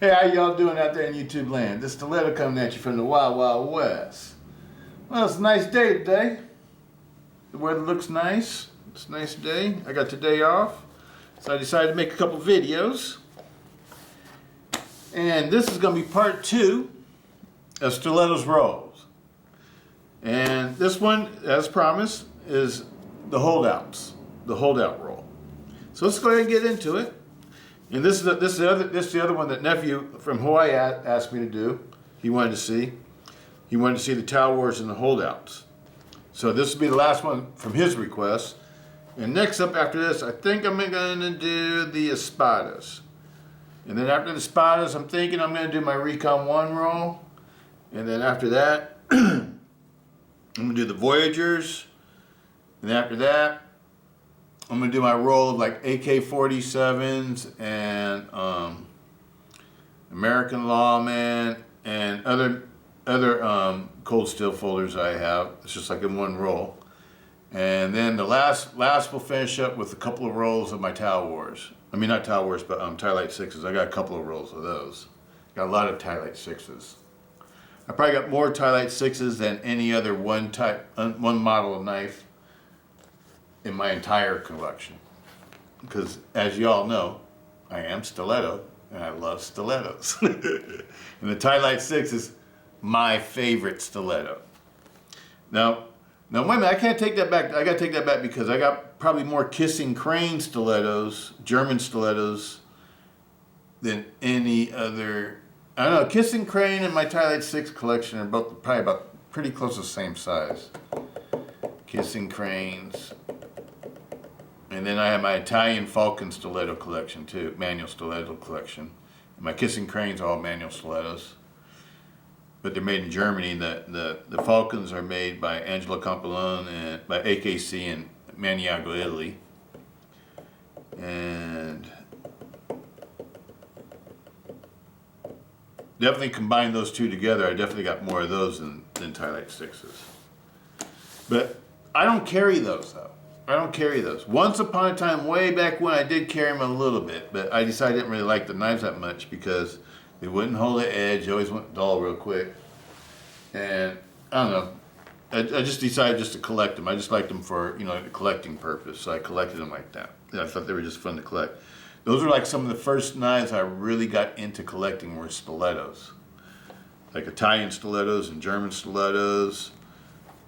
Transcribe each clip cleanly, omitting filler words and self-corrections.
Hey, how y'all doing out there in YouTube land? This Stiletto coming at you from the Wild Wild West. Well, it's a nice day today. The weather looks nice. It's a nice day. I got today off, so I decided to make a couple videos. And this is going to be part 2 of Stiletto's rolls. And this one, as promised, is the Holdouts, the Holdout roll. So let's go ahead and get into it. And this is the other one that nephew from Hawaii asked me to do. He wanted to see. He wanted to see the Towel Wars and the Holdouts. So this will be the last one from his request. And next up after this, I think I'm going to do the Espadas. And then after the Espadas, I'm thinking I'm going to do my Recon 1 roll. And then after that, I'm going to do the Voyagers. And after that, I'm going to do my roll of like AK-47s and American Lawman and other cold steel folders I have. It's just like in one roll. And then the last will finish up with a couple of rolls of my Towel Wars. I mean, not Towel Wars, but Ti-Lite 6s. I got a couple of rolls of those. Got a lot of Ti-Lite 6s. I probably got more Ti-Lite 6s than any other one model of knife in my entire collection. Because as you all know, I am Stiletto and I love stilettos. And the Ti-Lite 6 is my favorite stiletto. Now wait a minute, I can't take that back. I gotta take that back because I got probably more Kissing Crane stilettos, German stilettos, than any other. I don't know, Kissing Crane and my Ti-Lite 6 collection are both probably about pretty close to the same size. Kissing Cranes. And then I have my Italian Falcon stiletto collection too, manual stiletto collection. And my Kissing Cranes are all manual stilettos. But they're made in Germany. The Falcons are made by Angelo Campolone and by AKC in Maniago, Italy. And definitely combine those two together. I definitely got more of those than Ti-Lite 6s. But I don't carry those though. I don't carry those. Once upon a time, way back when, I did carry them a little bit, but I decided I didn't really like the knives that much because they wouldn't hold the edge. They always went dull real quick. And I don't know. I just decided just to collect them. I just liked them for, a collecting purpose. So I collected them like that. I thought they were just fun to collect. Those were like some of the first knives I really got into collecting were stilettos. Like Italian stilettos and German stilettos.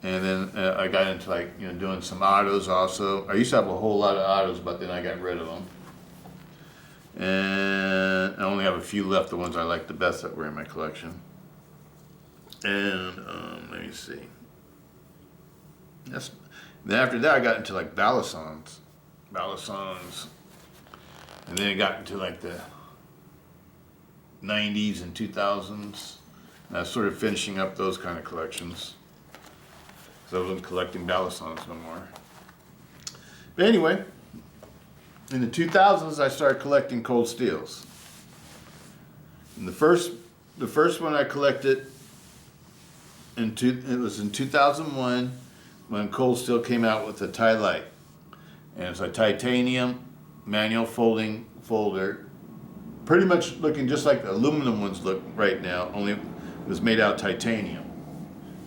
And then I got into like, doing some autos also. I used to have a whole lot of autos, but then I got rid of them. And I only have a few left, the ones I like the best that were in my collection. And let me see. Then after that, I got into like balisons. And then I got into like the 90s and 2000s. And I was sort of finishing up those kind of collections. I wasn't collecting balisons no more. But anyway, in the 2000s, I started collecting cold steels. And the first one I collected, it was in 2001 when Cold Steel came out with the Ti-Lite. And it's a titanium manual folder, pretty much looking just like the aluminum ones look right now, only it was made out of titanium.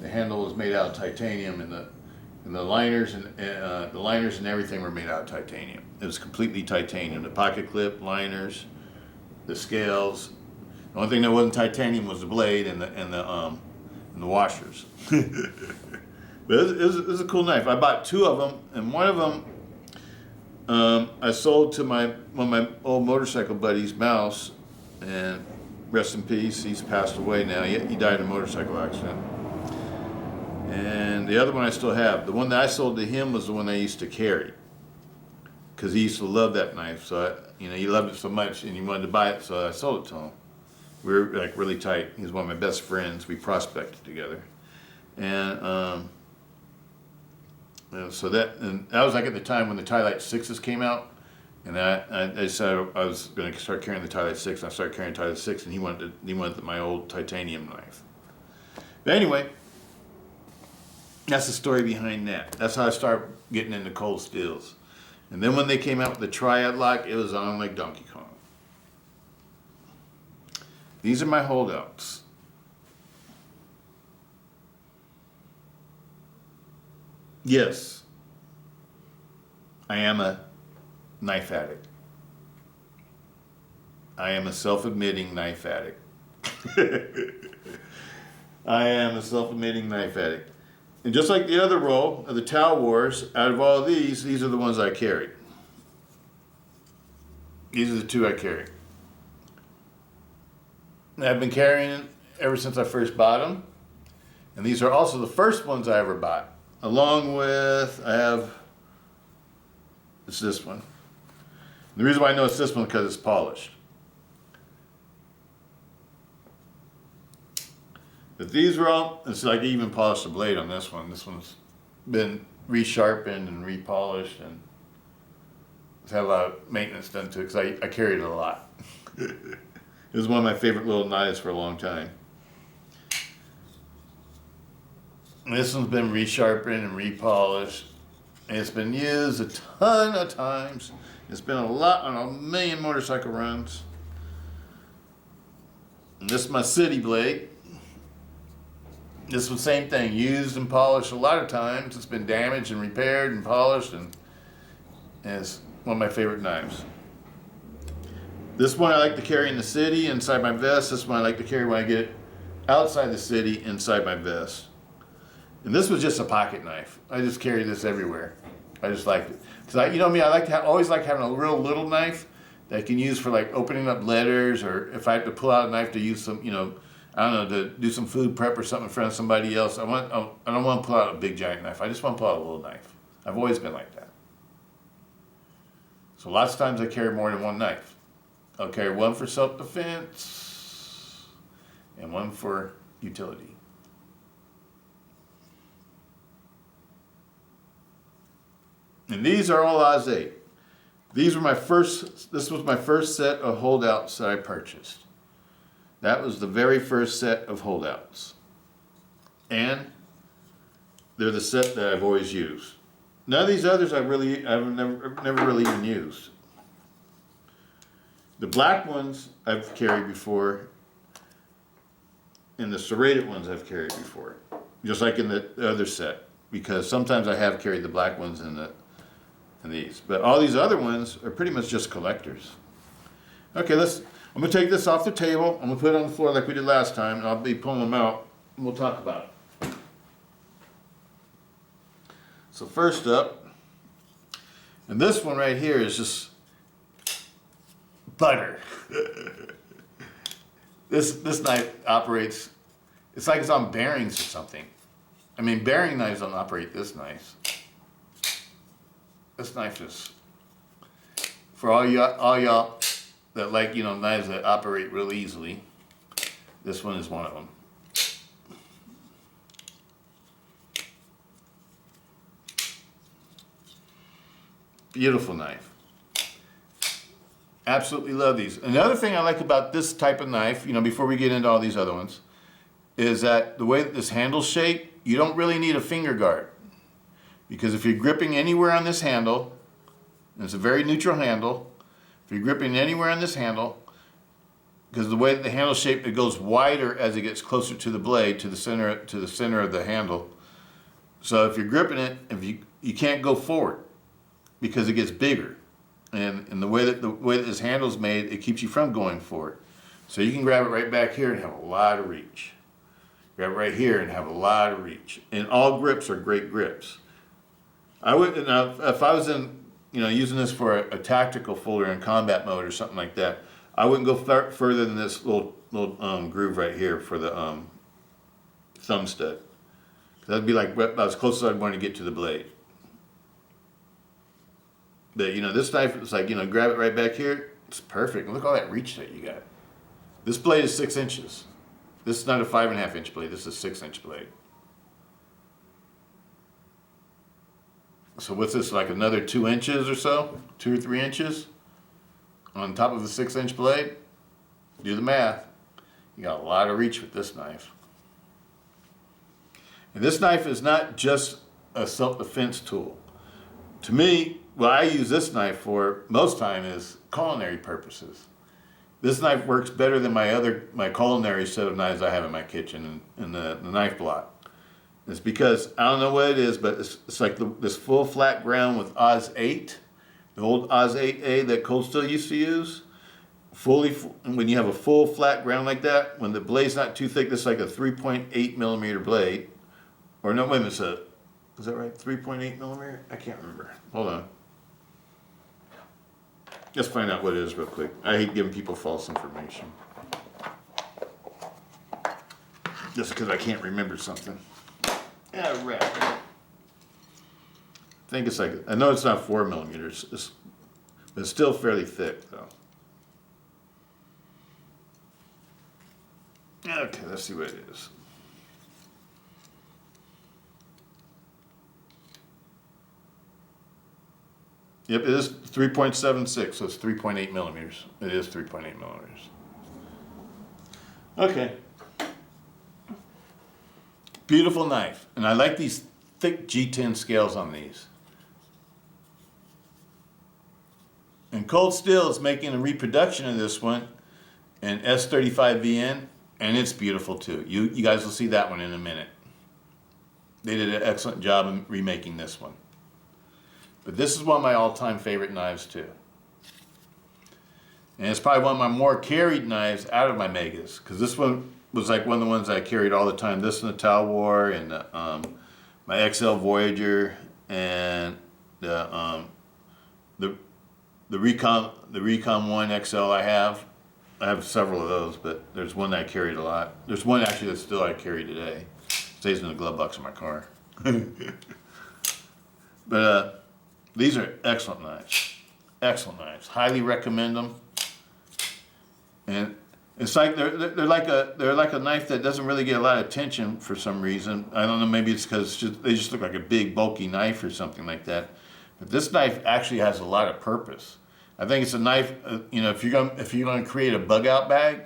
The handle was made out of titanium, and the liners and the liners and everything were made out of titanium. It was completely titanium. The pocket clip, liners, the scales. The only thing that wasn't titanium was the blade and the washers. But it was a cool knife. I bought 2 of them, and one of them I sold to one of my old motorcycle buddies, Mouse, and rest in peace. He's passed away now. He died in a motorcycle accident. And the other one I still have. The one that I sold to him was the one I used to carry, because he used to love that knife. So he loved it so much, and he wanted to buy it, so I sold it to him. We were like really tight. He was one of my best friends. We prospected together, and so that was like at the time when the Ti-Lite 6s came out, and I decided I was going to start carrying the Ti-Lite 6. And I started carrying Ti-Lite 6, and he wanted my old titanium knife. But anyway. That's the story behind that. That's how I started getting into cold steels. And then when they came out with the Triad lock, it was on like Donkey Kong. These are my holdouts. Yes, I am a knife addict. I am a self-admitting knife addict. I am a self-admitting knife addict. And just like the other roll of the Towel Wars, out of all of these are the ones I carry. These are the two I carry. And I've been carrying it ever since I first bought them. And these are also the first ones I ever bought. Along with, it's this one. The reason why I know it's this one is because it's polished. But these are all, it's like I even polished the blade on this one. This one's been resharpened and repolished, and it's had a lot of maintenance done to it because I carried it a lot. It was one of my favorite little knives for a long time. And this one's been resharpened and repolished. And it's been used a ton of times. It's been a lot on a million motorcycle runs. And this is my city blade. This was the same thing, used and polished a lot of times. It's been damaged and repaired and polished, and it's one of my favorite knives. This one I like to carry in the city inside my vest. This one I like to carry when I get outside the city inside my vest. And this was just a pocket knife. I just carry this everywhere. I just liked it. Because you know me, I like to always like having a real little knife that I can use for like opening up letters, or if I have to pull out a knife to use some, I don't know, to do some food prep or something in front of somebody else. I don't want to pull out a big giant knife. I just want to pull out a little knife. I've always been like that. So lots of times I carry more than one knife. I'll carry one for self-defense and one for utility. And these are all Oz 8. This was my first set of holdouts that I purchased. That was the very first set of holdouts. And they're the set that I've always used. None of these others I've never really even used. The black ones I've carried before, and the serrated ones I've carried before. Just like in the other set. Because sometimes I have carried the black ones in these. But all these other ones are pretty much just collectors. Okay, I'm going to take this off the table. I'm going to put it on the floor like we did last time, and I'll be pulling them out, and we'll talk about it. So first up, and this one right here is just butter. This knife operates, it's like it's on bearings or something. I mean, bearing knives don't operate this nice. This knife is, for all y'all that like, knives that operate real easily, this one is one of them. Beautiful knife. Absolutely love these. Another thing I like about this type of knife, before we get into all these other ones, is that the way that this handle's shaped, you don't really need a finger guard. Because if you're gripping anywhere on this handle, and it's a very neutral handle, if you're gripping anywhere on this handle, because the way that the handle's shaped, it goes wider as it gets closer to the blade, to the center of the handle. So if you're gripping it, you can't go forward because it gets bigger. And the way that this handle's made, it keeps you from going forward. So you can grab it right back here and have a lot of reach. Grab it right here and have a lot of reach. And all grips are great grips. If I was using this for a tactical folder in combat mode or something like that, I wouldn't go further than this little groove right here for the thumb stud. That'd be like about as close as I'd want to get to the blade. But this knife is like, grab it right back here. It's perfect. Look at all that reach that you got. This blade is 6 inches. This is not a 5.5 inch blade. This is a 6-inch blade. So what's this, like another 2 inches or so? 2 or 3 inches on top of the 6-inch blade? Do the math. You got a lot of reach with this knife. And this knife is not just a self-defense tool. To me, what I use this knife for most time is culinary purposes. this knife works better than my culinary set of knives I have in my kitchen in the knife block. It's because, I don't know what it is, but it's like this full flat ground with Oz 8, the old Oz 8A that Cold Steel used to use. When you have a full flat ground like that, when the blade's not too thick, it's like a 3.8 millimeter blade. Or no, wait a minute, is that right? 3.8 millimeter? I can't remember. Hold on. Let's find out what it is real quick. I hate giving people false information. Just because I can't remember something. Yeah, right. I think it's like, I know it's not 4 millimeters, but it's still fairly thick though. Okay, let's see what it is. Yep, it is 3.76, so it's 3.8 millimeters. It is 3.8 millimeters. Okay. Beautiful knife. And I like these thick G10 scales on these. And Cold Steel is making a reproduction of this one in S35VN, and it's beautiful too. You guys will see that one in a minute. They did an excellent job in remaking this one. But this is one of my all-time favorite knives too. And it's probably one of my more carried knives out of my Megas, because this one was like one of the ones I carried all the time. This and the Tau War and my XL Voyager and the Recon 1 XL I have. I have several of those, but there's one that I carried a lot. There's one actually that still I carry today. Stays in the glove box of my car. But these are excellent knives. Excellent knives. Highly recommend them. And it's like they're like a knife that doesn't really get a lot of attention for some reason. I don't know. Maybe it's because they just look like a big bulky knife or something like that. But this knife actually has a lot of purpose. I think it's a knife. You know, if you're going to create a bug out bag,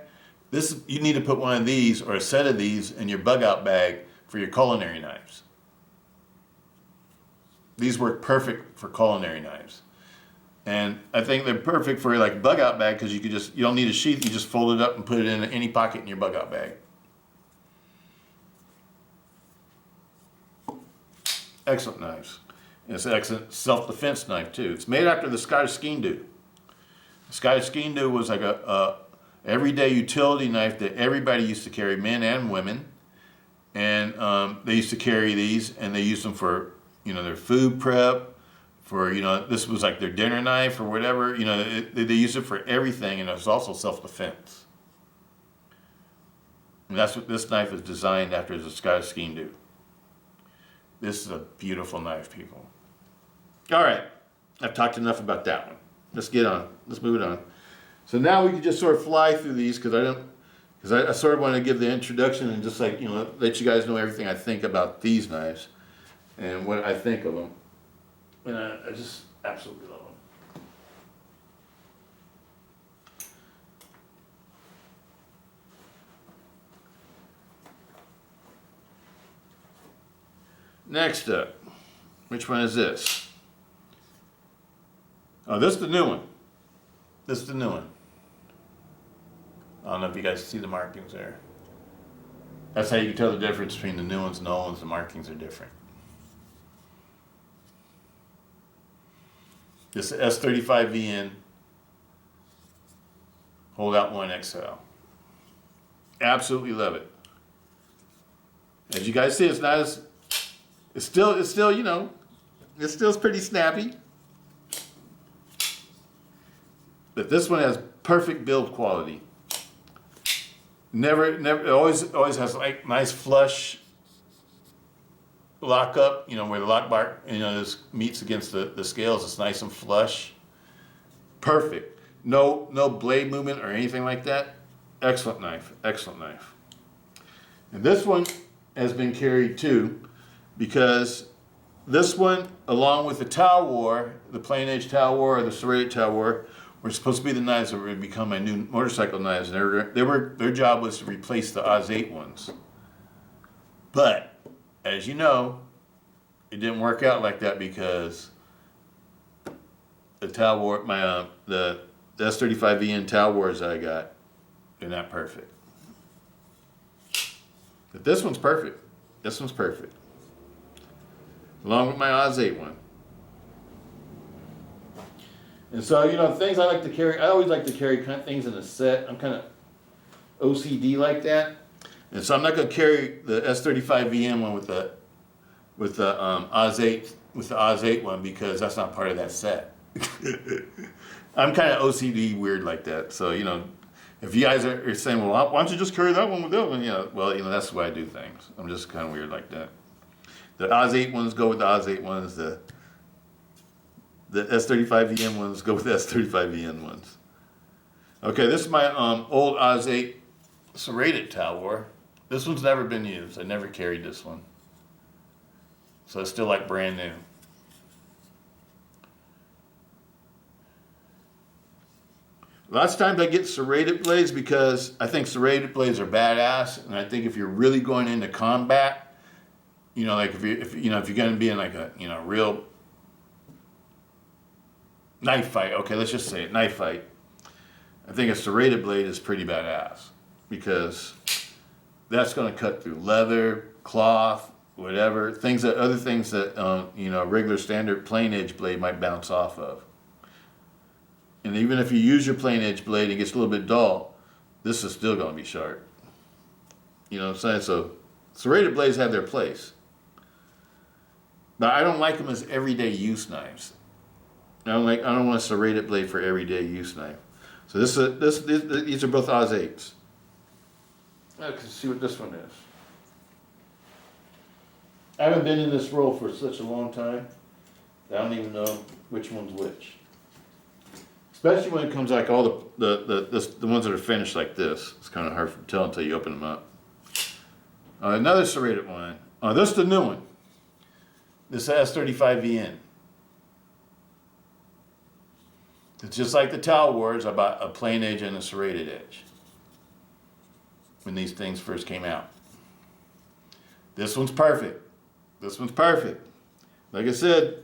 you need to put one of these or a set of these in your bug out bag for your culinary knives. These work perfect for culinary knives. And I think they're perfect for like a bug out bag because you don't need a sheath, you just fold it up and put it in any pocket in your bug out bag. Excellent knives. And it's an excellent self-defense knife too. It's made after the Scottish Skene-Dhu. The Scottish Skene-Dhu was like a everyday utility knife that everybody used to carry, men and women. And they used to carry these and they used them for, you know, their food prep, for, you know, this was like their dinner knife or whatever, you know, they use it for everything, and it was also self-defense. And that's what this knife is designed after, is a Scottish Skene-Dhu. This is a beautiful knife, people. All right, I've talked enough about that one. Let's get on, let's move it on. So now we can just sort of fly through these because I sort of want to give the introduction and just like, you know, let you guys know everything I think about these knives and what I think of them. And I just absolutely love them. Next up, which one is this? Oh, this is the new one. This is the new one. I don't know if you guys see the markings there. That's how you can tell the difference between the new ones and the old ones. The markings are different. This is S35VN Holdout 1 XL. Absolutely love it. As you guys see, it's not as, it's still, you know, it still is pretty snappy. But this one has perfect build quality. It always has like nice flush lock up, you know, where the lock bar, you know, this meets against the scales. It's nice and flush. Perfect. No blade movement or anything like that. Excellent knife. Excellent knife. And this one has been carried too, because this one, along with the Tau War, the plain edge Tau War or the serrated Tau War, were supposed to be the knives that were going to become my new motorcycle knives. And their job was to replace the Oz 8 ones. But as you know, it didn't work out like that because the Tau War, the the S35VN Tau Wars I got, they're not perfect. But this one's perfect. This one's perfect. Along with my Oz 8 one. And so, you know, things I like to carry, I always like to carry kind of things in a set. I'm kind of OCD like that. And so I'm not going to carry the S35VM one with the Oz 8 one because that's not part of that set. I'm kind of OCD weird like that. So, you know, if you guys are saying, well, why don't you just carry that one with that one? You know, well, you know, that's the way I do things. I'm just kind of weird like that. The Oz 8 ones go with the Oz 8 ones. The S35VM ones go with the S35VN ones. Okay, this is my old Oz 8 serrated Tau War. This one's never been used. I never carried this one. So it's still like brand new. Lots of times I get serrated blades because I think serrated blades are badass, and I think if you're really going into combat, you know, like if you're going to be in like a real knife fight. Okay, let's just say it, knife fight. I think a serrated blade is pretty badass because that's going to cut through leather, cloth, whatever other things that a regular standard plain edge blade might bounce off of. And even if you use your plain edge blade and it gets a little bit dull, this is still going to be sharp. You know what I'm saying? So serrated blades have their place. But I don't like them as everyday use knives. I don't want a serrated blade for everyday use knife. So these are both Oz 8s. Let's see what this one is. I haven't been in this roll for such a long time that I don't even know which one's which. Especially when it comes like all the ones that are finished like this. It's kind of hard to tell until you open them up. Another serrated one. This is the new one. This S35VN. It's just like the Tau Wars. I bought a plain edge and a serrated edge when these things first came out. This one's perfect. This one's perfect. Like I said,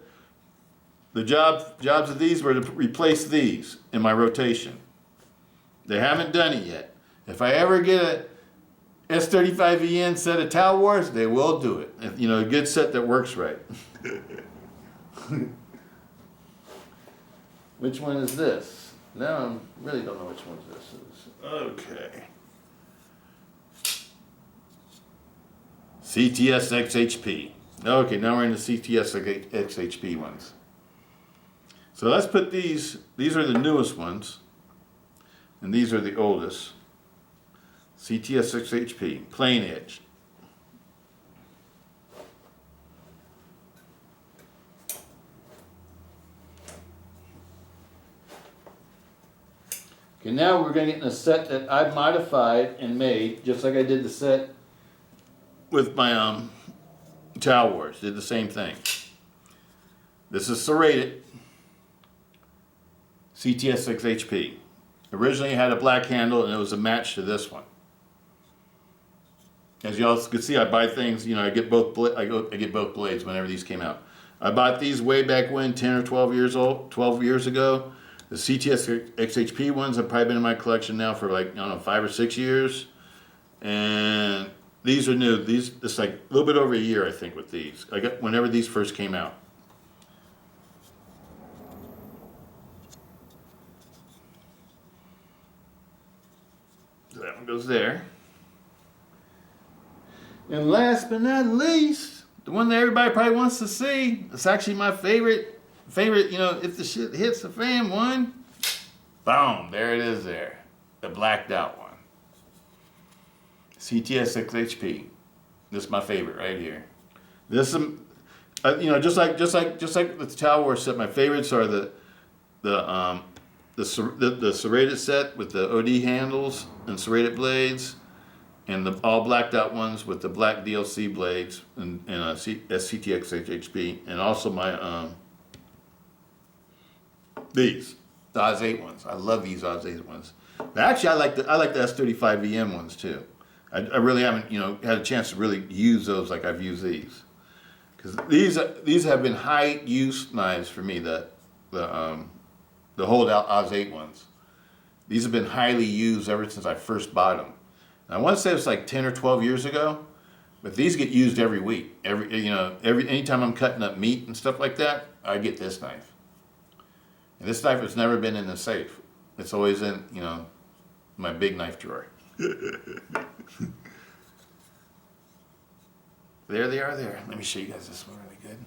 the jobs of these were to replace these in my rotation. They haven't done it yet. If I ever get a S35VN set of Tau Wars, they will do it. You know, a good set that works right. Which one is this? Now I really don't know which one this is. Okay. CTS XHP. Okay, now we're in the CTS XHP ones. So let's put these are the newest ones, and these are the oldest. CTS XHP, plain edge. Okay, now we're going to get in a set that I've modified and made, just like I did the set with my Tau Wars. Did the same thing. This is serrated CTS XHP. Originally it had a black handle and it was a match to this one. As you all can see, I buy things, I get both blades whenever these came out. I bought these way back when, 10 or 12 years ago. The CTS XHP ones have probably been in my collection now for 5 or 6 years. And these are new. It's like a little bit over a year, I think, with these. I got whenever these first came out. So that one goes there. And last but not least, the one that everybody probably wants to see, it's actually my favorite, if the shit hits the fan one, boom, there it is there. The blacked out one. CTS XHP. This is my favorite right here. This just like the Tau Wars set, my favorites are the serrated set with the OD handles and serrated blades, and the all blacked out ones with the black DLC blades and CTX XHP, and also my the Oz 8 ones. I love these Oz 8 ones. But actually, I like the S35VM ones too. I really haven't had a chance to really use those like I've used these, because these have been high use knives for me. The Holdout Oz 8 ones. These have been highly used ever since I first bought them. And I want to say it was like 10 or 12 years ago, but these get used every week. Anytime I'm cutting up meat and stuff like that, I get this knife. And this knife has never been in the safe. It's always in, my big knife drawer. There they are there. Let me show you guys this one really good.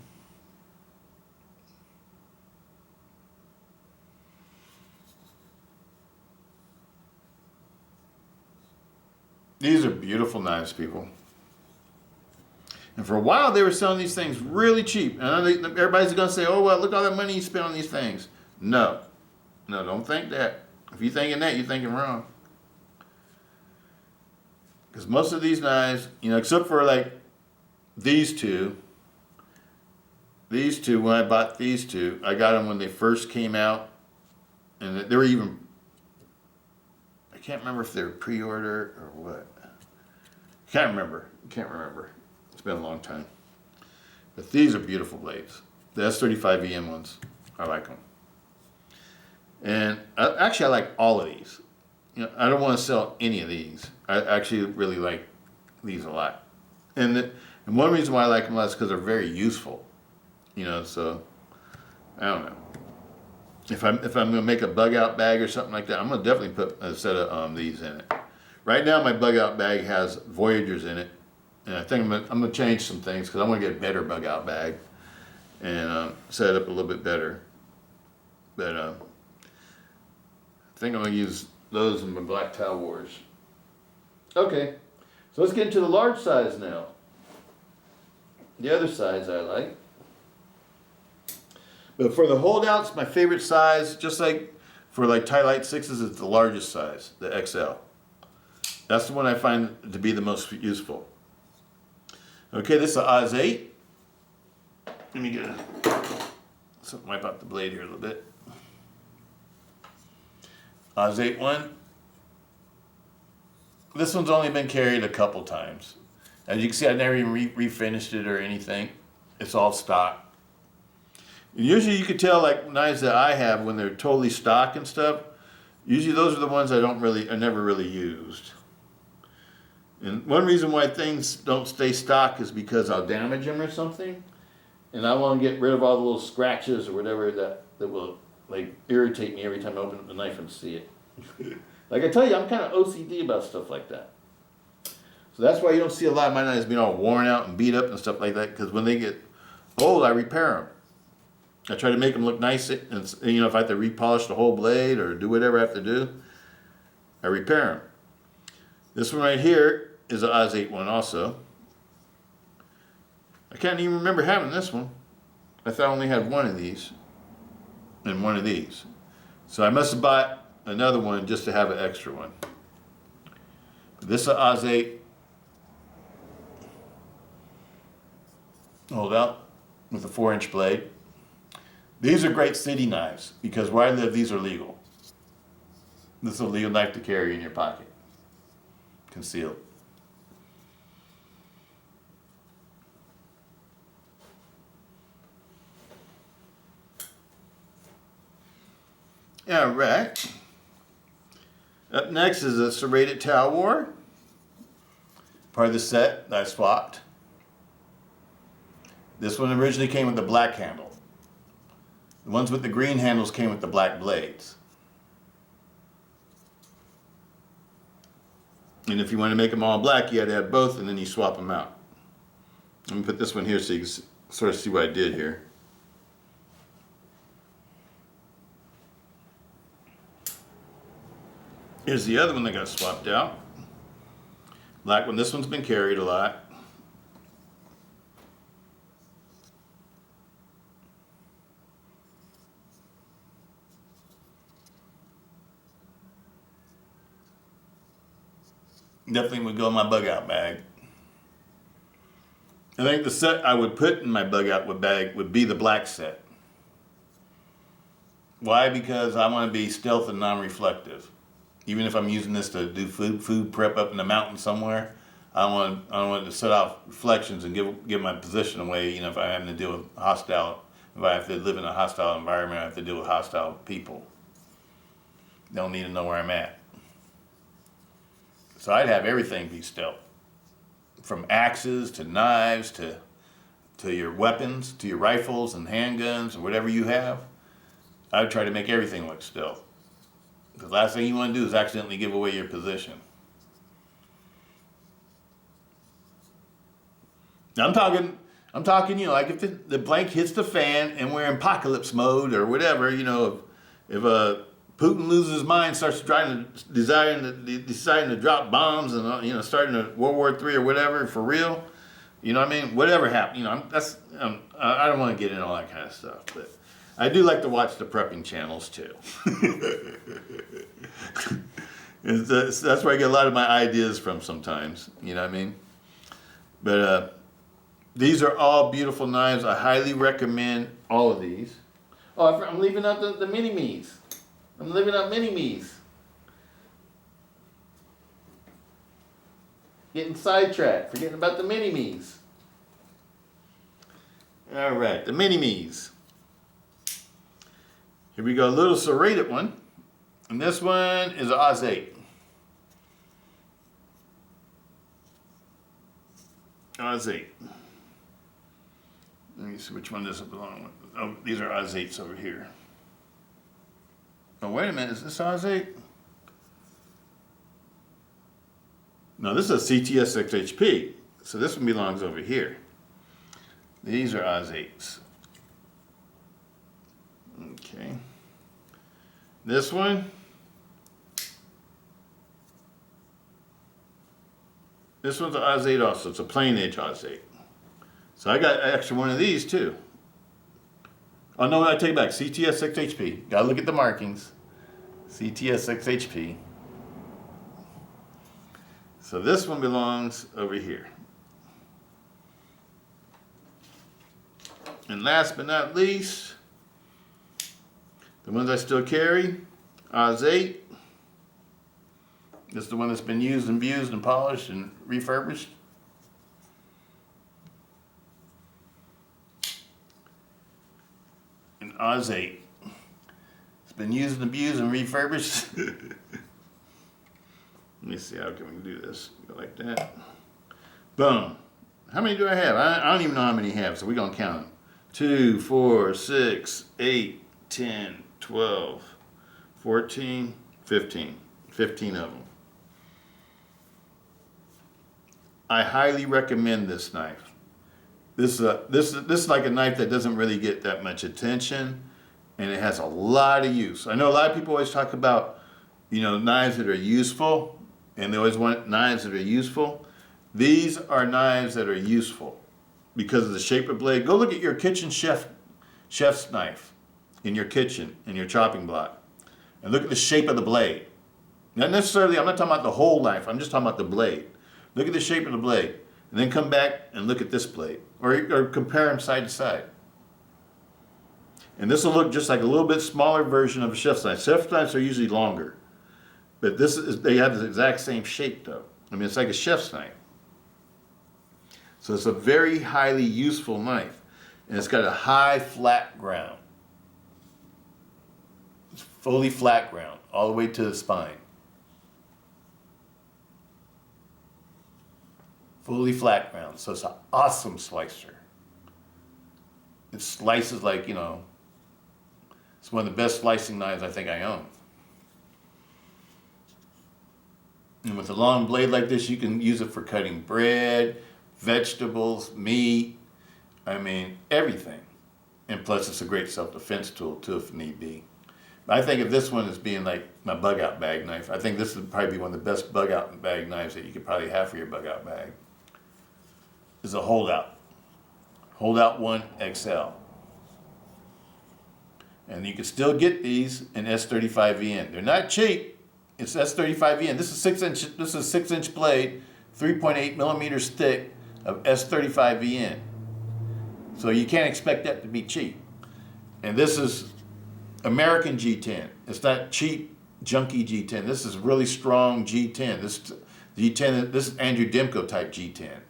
These are beautiful knives, people. And for a while, they were selling these things really cheap. And everybody's going to say, oh, well, look all that money you spent on these things. No, don't think that. If you're thinking that, you're thinking wrong. Because most of these knives, except for like these two, when I bought these two, I got them when they first came out. And they were even, I can't remember if they were pre-order or what. Can't remember. It's been a long time. But these are beautiful blades. The S35 EM ones, I like them. And actually, I like all of these. I don't want to sell any of these. I actually really like these a lot. And one reason why I like them a lot is because they're very useful. So I don't know. If I'm going to make a bug out bag or something like that, I'm going to definitely put a set of these in it. Right now, my bug out bag has Voyagers in it. And I think I'm going to change some things because I want to get a better bug out bag and set it up a little bit better. But I think I'm going to use those in my Black Towel Wars. Okay, so let's get into the large size now. The other size I like. But for the holdouts, my favorite size, just like for like Ti-Lite 6s, is the largest size, the XL. That's the one I find to be the most useful. Okay, this is an Oz 8. Let me wipe out the blade here a little bit. Oz 8 one. This one's only been carried a couple times. As you can see, I never even refinished it or anything. It's all stock. And usually you could tell, like knives that I have, when they're totally stock and stuff, usually those are the ones I never really used. And one reason why things don't stay stock is because I'll damage them or something. And I want to get rid of all the little scratches or whatever that will like irritate me every time I open up the knife and see it. Like I tell you, I'm kind of OCD about stuff like that. So that's why you don't see a lot of my knives being all worn out and beat up and stuff like that, because when they get old, I repair them. I try to make them look nice, and if I have to repolish the whole blade or do whatever I have to do, I repair them. This one right here is an Oz 8 one also. I can't even remember having this one. I thought I only had one of these and one of these. So I must have bought another one just to have an extra one. This is an Oz 8 Holdout with a 4-inch blade. These are great city knives because where I live, these are legal. This is a legal knife to carry in your pocket, concealed. All right. Up next is a serrated towel war. Part of the set that I swapped. This one originally came with the black handle. The ones with the green handles came with the black blades. And if you want to make them all black, you had to have both, and then you swap them out. Let me put this one here so you can sort of see what I did here. Here's the other one that got swapped out. Black one. This one's been carried a lot. Definitely would go in my bug out bag. I think the set I would put in my bug out bag would be the black set. Why? Because I want to be stealth and non-reflective. Even if I'm using this to do food prep up in the mountains somewhere, I don't want to set off reflections and give my position away. If I have to deal with if I have to live in a hostile environment, I have to deal with hostile people. Don't need to know where I'm at. So I'd have everything be stealth. From axes to knives to your weapons, to your rifles and handguns or whatever you have. I would try to make everything look stealth. The last thing you want to do is accidentally give away your position. Now I'm talking, like if the blank hits the fan and we're in apocalypse mode or whatever, if Putin loses his mind, starts deciding to drop bombs and starting a World War III or whatever for real, what I mean? Whatever happened, I don't want to get into all that kind of stuff, but I do like to watch the prepping channels too. That's where I get a lot of my ideas from sometimes, you know what I mean? But these are all beautiful knives. I highly recommend all of these. Oh, I'm leaving out the mini-me's. I'm leaving out mini-me's. Getting sidetracked, forgetting about the mini-me's. All right, the mini-me's. Here we go, a little serrated one. And this one is an Oz 8. Oz 8. Let me see which one does it belong with. Oh, these are Oz 8s over here. Oh, wait a minute, is this Oz 8? No, this is a CTS XHP. So this one belongs over here. These are Oz 8s. Okay. This one. This one's an Oz 8 also. It's a plain edge Oz 8. So I got an extra one of these too. Oh no, I take it back. CTS 6HP. Gotta look at the markings. CTS 6HP. So this one belongs over here. And last but not least, the ones I still carry, Oz 8. This is the one that's been used and abused and polished and refurbished. And Oz 8. It's been used and abused and refurbished. Let me see how can we do this. Go like that. Boom. How many do I have? I don't even know how many I have, so we're going to count them. 2, 4, 6, 8, 10, 12, 14, 15. 15 of them. I highly recommend this knife. This is like a knife that doesn't really get that much attention, and it has a lot of use. I know a lot of people always talk about, knives that are useful, and they always want knives that are useful. These are knives that are useful because of the shape of blade. Go look at your kitchen chef's knife in your kitchen, in your chopping block, and look at the shape of the blade. Not necessarily, I'm not talking about the whole knife, I'm just talking about the blade. Look at the shape of the blade, and then come back and look at this blade, or compare them side to side. And this will look just like a little bit smaller version of a chef's knife. Chef's knives are usually longer, but they have the exact same shape though. I mean, it's like a chef's knife. So it's a very highly useful knife, and it's got a high flat ground. It's fully flat ground, all the way to the spine. Fully flat ground, so it's an awesome slicer. It slices like, it's one of the best slicing knives I think I own. And with a long blade like this, you can use it for cutting bread, vegetables, meat, everything. And plus it's a great self-defense tool too if need be. But I think of this one as being like my bug out bag knife. I think this would probably be one of the best bug out bag knives that you could probably have for your bug out bag. Is a Holdout. Holdout 1 XL. And you can still get these in S35VN. They're not cheap. It's S35VN. This is 6-inch blade, 3.8 millimeters thick of S35VN. So you can't expect that to be cheap. And this is American G10. It's not cheap, junky G10. This is really strong G10. This is Andrew Demko type G10.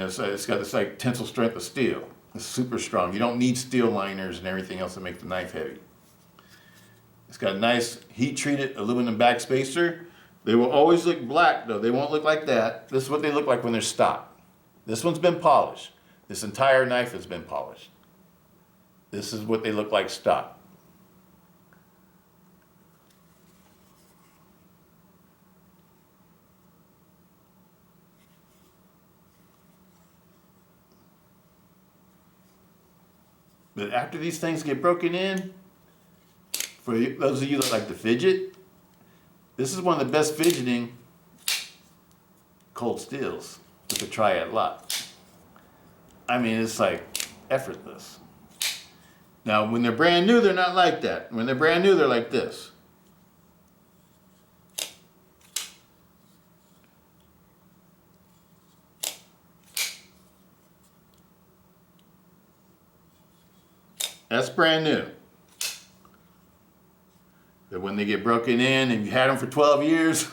So it's got this like tensile strength of steel. It's super strong. You don't need steel liners and everything else to make the knife heavy. It's got a nice heat-treated aluminum backspacer. They will always look black though. They won't look like that. This is what they look like when they're stock. This one's been polished. This entire knife has been polished. This is what they look like stock. But after these things get broken in, for those of you that like to fidget, this is one of the best fidgeting cold steels with the triad lock. I mean, it's like effortless. Now, when they're brand new, they're not like that. When they're brand new, they're like this. That's brand new. But when they get broken in and you had them for 12 years,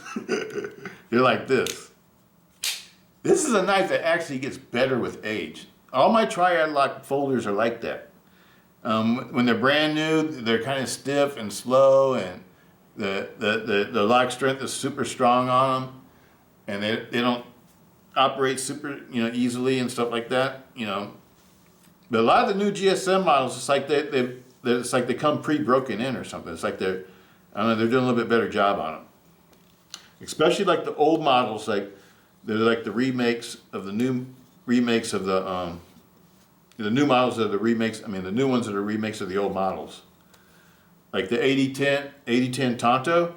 they're like this. This is a knife that actually gets better with age. All my triad lock folders are like that. When they're brand new, they're kind of stiff and slow, and the lock strength is super strong on them, and they don't operate super easily and stuff like that. But a lot of the new GSM models, it's like they come pre-broken in or something. It's like they're doing a little bit better job on them. Especially like the old models, like they're like the remakes of the new remakes of the new models are the remakes. I mean, the new ones are the remakes of the old models. Like the 8010 Tonto.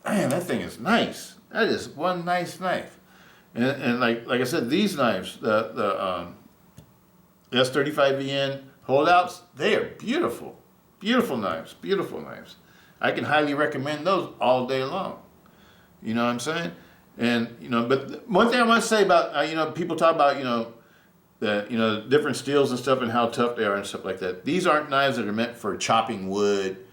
Man, that thing is nice. That is one nice knife. And like I said, these knives, the S35VN Holdouts, they are beautiful. Beautiful knives, beautiful knives. I can highly recommend those all day long. You know what I'm saying? And, but one thing I want to say about, people talk about, the different steels and stuff and how tough they are and stuff like that. These aren't knives that are meant for chopping wood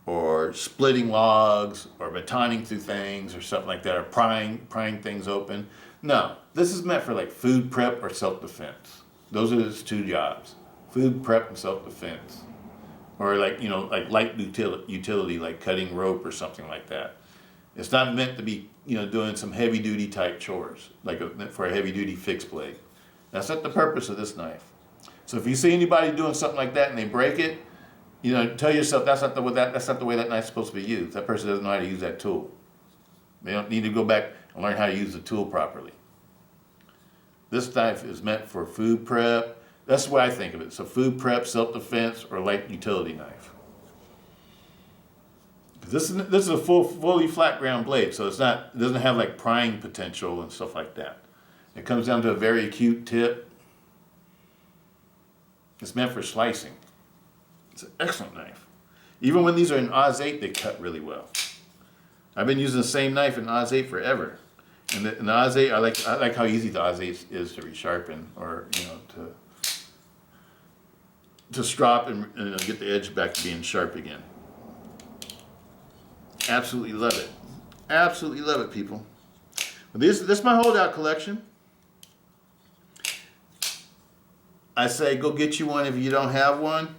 or splitting logs or batoning through things or something like that, or prying things open. No, this is meant for like food prep or self-defense. Those are his two jobs: food prep and self-defense, or like like light utility, like cutting rope or something like that. It's not meant to be doing some heavy-duty type chores, like for a heavy-duty fixed blade. That's not the purpose of this knife. So if you see anybody doing something like that and they break it, tell yourself that's not the way that knife's supposed to be used. That person doesn't know how to use that tool. They don't need to go back and learn how to use the tool properly. This knife is meant for food prep. That's the way I think of it. So food prep, self-defense, or light utility knife. This is a fully flat ground blade, so it doesn't have like prying potential and stuff like that. It comes down to a very acute tip. It's meant for slicing. It's an excellent knife. Even when these are in Oz 8, they cut really well. I've been using the same knife in Oz 8 forever. And the Oz 8, I like how easy the Oz 8 is to resharpen, or to strop and get the edge back to being sharp again. Absolutely love it. Absolutely love it, people. This is my Holdout collection. I say go get you one if you don't have one.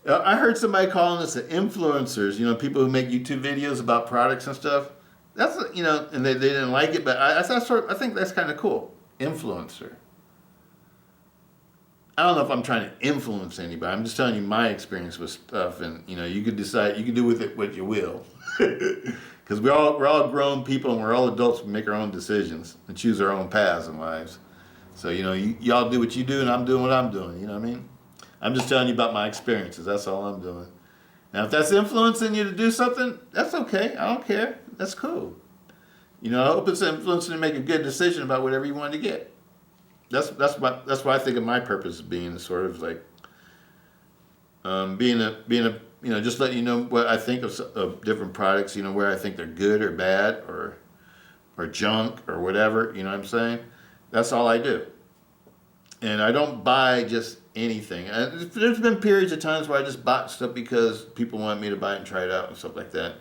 I heard somebody calling us the influencers, people who make YouTube videos about products and stuff. That's, and they didn't like it, but I think that's kind of cool. Influencer. I don't know if I'm trying to influence anybody. I'm just telling you my experience with stuff, and you could decide, you can do with it what you will. Because we're all grown people and we're all adults. We make our own decisions and choose our own paths in lives. So y'all do what you do, and I'm doing what I'm doing. You know what I mean? I'm just telling you about my experiences. That's all I'm doing. Now, if that's influencing you to do something, that's okay. I don't care. That's cool. I hope it's influencing you to make a good decision about whatever you want to get. That's what I think of my purpose being, sort of like being a just letting you know what I think of different products. Where I think they're good or bad or junk or whatever. You know what I'm saying? That's all I do. And I don't buy just anything. There's been periods of times where I just bought stuff because people want me to buy it and try it out and stuff like that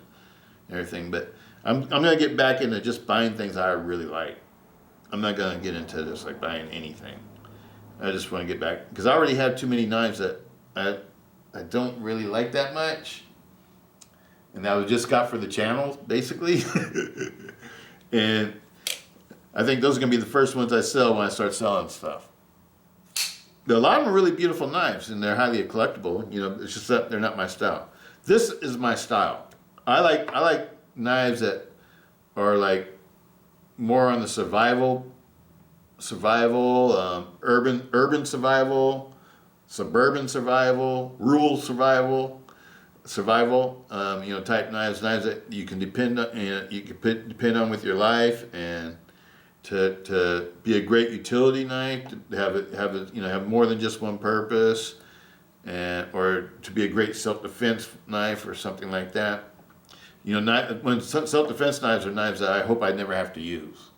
and everything. But I'm gonna get back into just buying things I really like. I'm not gonna get into just like buying anything. I just want to get back because I already have too many knives that I don't really like that much. and that was just got for the channel, basically. And I think those are going to be the first ones I sell when I start selling stuff. A lot of them are really beautiful knives, and they're highly collectible. You know, it's just that they're not my style. This is my style. I like knives that are like more on the survival, urban survival, suburban survival, rural survival, you know, type knives that you can depend on, depend on with your life, and to be a great utility knife, to have more than just one purpose, or to be a great self-defense knife or something like that. You know, when self-defense knives are knives that I hope I never have to use.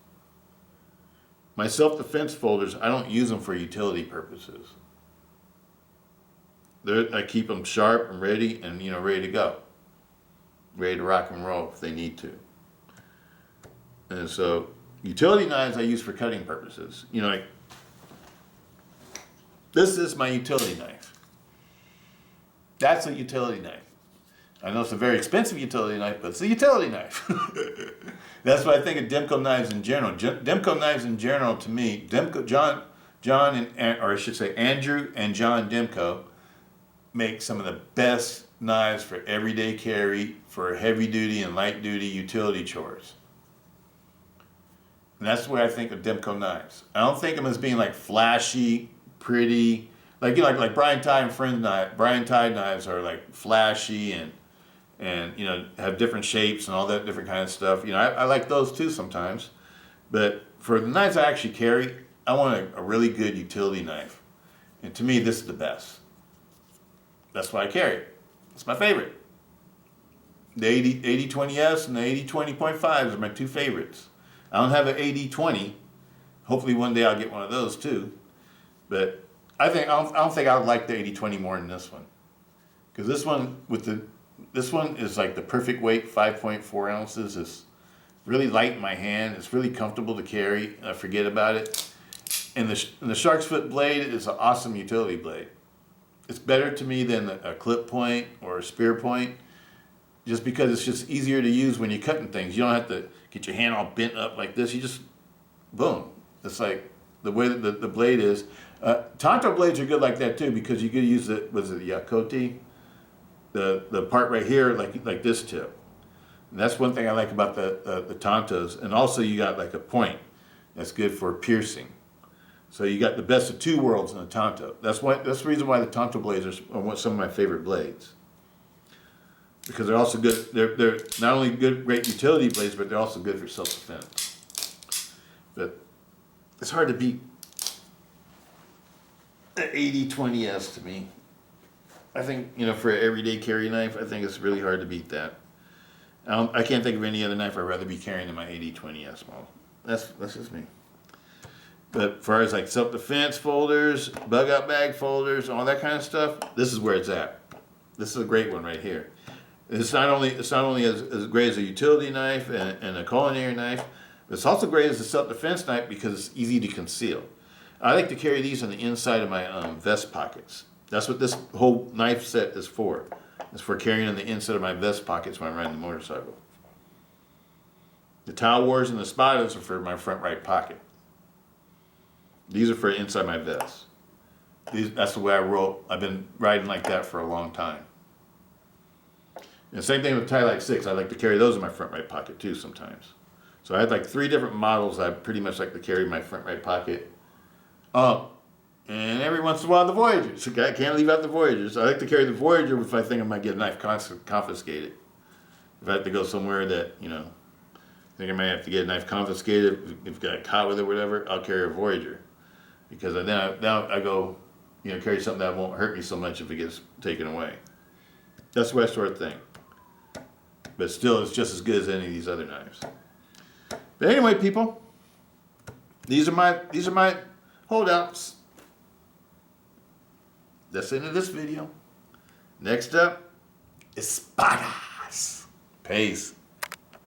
My self-defense folders, I don't use them for utility purposes. I keep them sharp and ready, and ready to go, ready to rock and roll if they need to. And so, utility knives I use for cutting purposes. You know, like this is my utility knife. That's a utility knife. I know it's a very expensive utility knife, but it's a utility knife. That's what I think of Demko knives in general. Demko knives in general, to me, Andrew and John Demko make some of the best knives for everyday carry, for heavy duty and light duty utility chores. And that's the way I think of Demko knives. I don't think of them as being like flashy, pretty, like Brian Ti and Friends knives. Brian Ti knives are like flashy and have different shapes and all that different kind of stuff. I like those too sometimes. But for the knives I actually carry, I want a really good utility knife. And to me, this is the best. That's why I carry it. It's my favorite. The 8020S and the 8020.5s are my two favorites. I don't have an 8020. Hopefully one day I'll get one of those too. But I don't think I would like the 8020 more than this one. Because this one is like the perfect weight, 5.4 ounces. It's really light in my hand. It's really comfortable to carry. I forget about it. And the shark's foot blade is an awesome utility blade. It's better to me than a clip point or a spear point, just because it's just easier to use when you're cutting things. You don't have to get your hand all bent up like this. You just, boom. It's like the way that the blade is. Tonto blades are good like that too, because you could use the Yakoti, the part right here, like this tip. And that's one thing I like about the Tontos. And also you got like a point that's good for piercing. So you got the best of two worlds in the Tonto. That's the reason why the Tonto blades are some of my favorite blades. Because they're also good. They're not only great utility blades, but they're also good for self-defense. But it's hard to beat the 8020S to me. I think for an everyday carry knife, I think it's really hard to beat that. I can't think of any other knife I'd rather be carrying than my 8020S model. That's just me. But as far as like self-defense folders, bug-out bag folders, all that kind of stuff, this is where it's at. This is a great one right here. It's not only as great as a utility knife and a culinary knife, but it's also great as a self-defense knife because it's easy to conceal. I like to carry these on the inside of my vest pockets. That's what this whole knife set is for. It's for carrying on the inside of my vest pockets when I'm riding the motorcycle. The towel wars and the spotters are for my front right pocket. These are for inside my vest. That's the way I roll. I've been riding like that for a long time. And same thing with Ti-Lite 6. I like to carry those in my front right pocket too sometimes. So I had like 3 different models I pretty much like to carry in my front right pocket. And every once in a while the Voyagers. I can't leave out the Voyagers. I like to carry the Voyager if I think I might get a knife confiscated. If I have to go somewhere that, think I might have to get a knife confiscated, if I got caught with it or whatever, I'll carry a Voyager. Because then I go, carry something that won't hurt me so much if it gets taken away. That's the way I sort of think. But still, it's just as good as any of these other knives. But anyway, people, these are my holdouts. That's the end of this video. Next up is espadas. Peace.